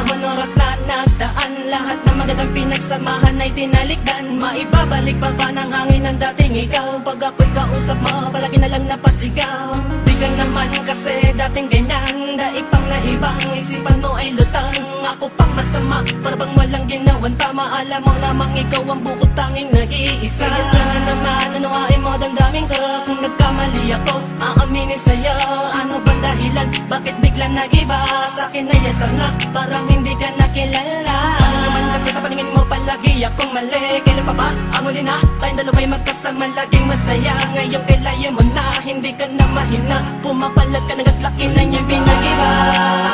panahon, oras na nagdaan, lahat ng magandang pinagsamahan ay tinalikdan. Maibabalik pa ba ng hangin ang dating ikaw? Pag ako'y kausap mo, palagi na lang napasigaw. Di ka naman kasi dating ganyan, daipang naibang isipan mo ay lutang. Ako pang masama, parang walang ginawan tama. Alam mo namang ikaw ang bukod tanging nag-iisa. Kaya sana naman unawain mo damdamin ko. Kung nagkamali ako, aaminin sa'yo. Ano bang dahilan? Bakit bigla nag-iba? Sa'kin ay yasar na, parang hindi ka nakilala. Ano naman kasi sa paningin mo palagi akong mali? Kailan pa ba ang huli na tayong dalawa'y magkasama laging masaya? Ngayon kailayo mo na, hindi ka na mahina. Pumapalag ka nagatlaki na niya'y pinag-iba.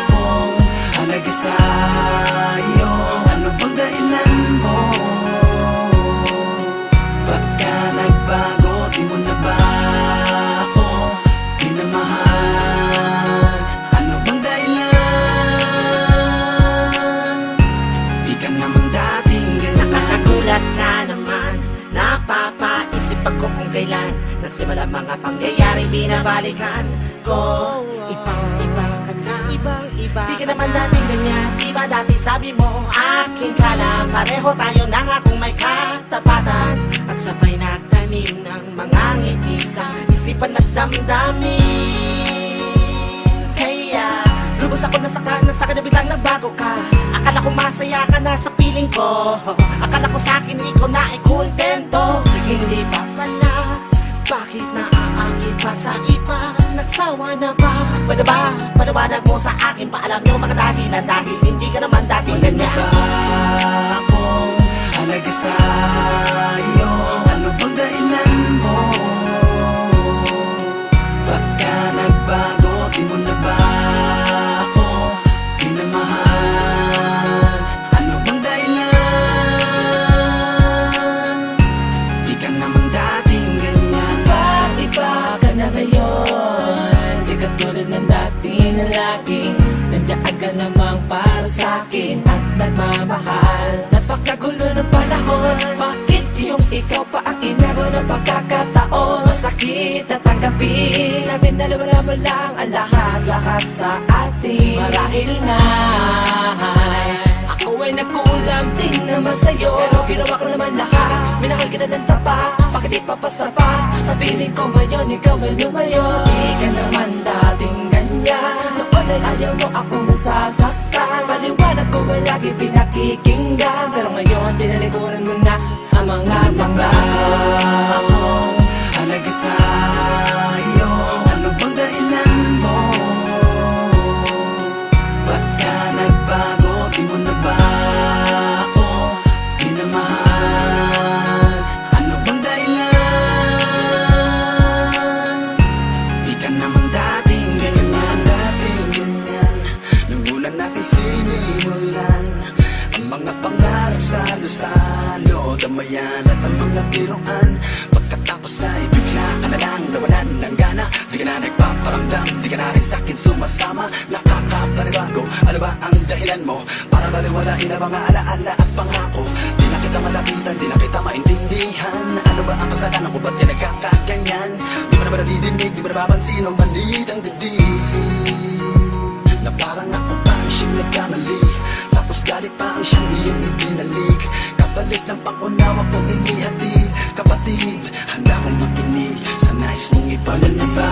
Akong halagi sa'yo, ano bang dahilan mo? Ba't ka nagbago? Di mo na ba ako pinamahal? Ano bang dahilan? Di ka naman dating ganyan. Nakakagulat ka naman, napapaisip ako kung kailan nagsimula mga pangyayari binabalikan ko. Ibang-iba ka na, ibang-iba. Di ka naman dating ganyan, di ba dati sabi mo aking kalam? Pareho tayo na nga kung may katapatan, at sabay nagtanim ng mga ngiti sa isipan at damdamin. Kaya lubos ako na sa na biglang nagbago ka. Akala ko masaya ka na sa piling ko, akala ko sa'kin ikaw na ay kontento. Hindi pa pala, bakit naaakit pa sa iba? Nagsawa na ba? Pwede ba paliwanag mo sa akin? Paalam yung mga dahilan, dahil hindi ka naman dating ganyan. Wala na ba akong halagi sa'yo? Ano bang dahilan mo? Ba't ka nagbago? Di mo na ba ako pinamahal? Ano bang dahilan? Di ka naman dating ganyan. Iba ka na ngayon, di ka tulad ng dati na lagi. Nandiyan ka namang para sa'kin at nagmamahal. Napakagulo ng panahon, bakit yung ikaw pa ang inaro ng pagkakataon? Masakit na tanggapin namin, dalawa mo lang ang lahat sa atin. Marahil nga ako ay nagkulang din naman sa'yo, pero ginawa ko naman lahat. Minahal kita ng tapat, bakit ipapasa pa? Sa piling ko ngayon, ikaw ay lumayo. Di ka naman dating ganyan, noon ay ayaw mo akong masasaktan. Paliwanag ko ay lagi pinakikinggan, pero ngayon tinalikuran mo na ang mga pangako. Akong halagi sa'yo, ano bang dahilan mo? Ba't ka nagbago? Di mo na ba ako pinamahal? Ano bang dahilan? Di ka naman dating ganyan, dating ganyan. Nung una natin sinimulan ang mga pangarap sa lusalo, damayan at ang mga biruan. Pagkatapos ay bigla ka na lang nawalan ng gana. Di ka na nagpaparamdam, di ka na rin sa'kin sumasama. Nakakapanibago, ano ba ang dahilan mo? Para baliwalain ang mga alaala at pangako. Di na kita malapitan, di na kita maintindihan. Ano ba ang kasalanan ko, ba't ka nagkakaganyan? Di mo na ba nadidinig, di mo na mapansin o manid ang dibdib? Na parang ako pa ang siyang nagkamali, tapos galit pa ang siyang iyong ibinalik. Kapalit ng pangunawa kong inihatid. Kapatid, handa kong makinig sa nais mong ipalala ba?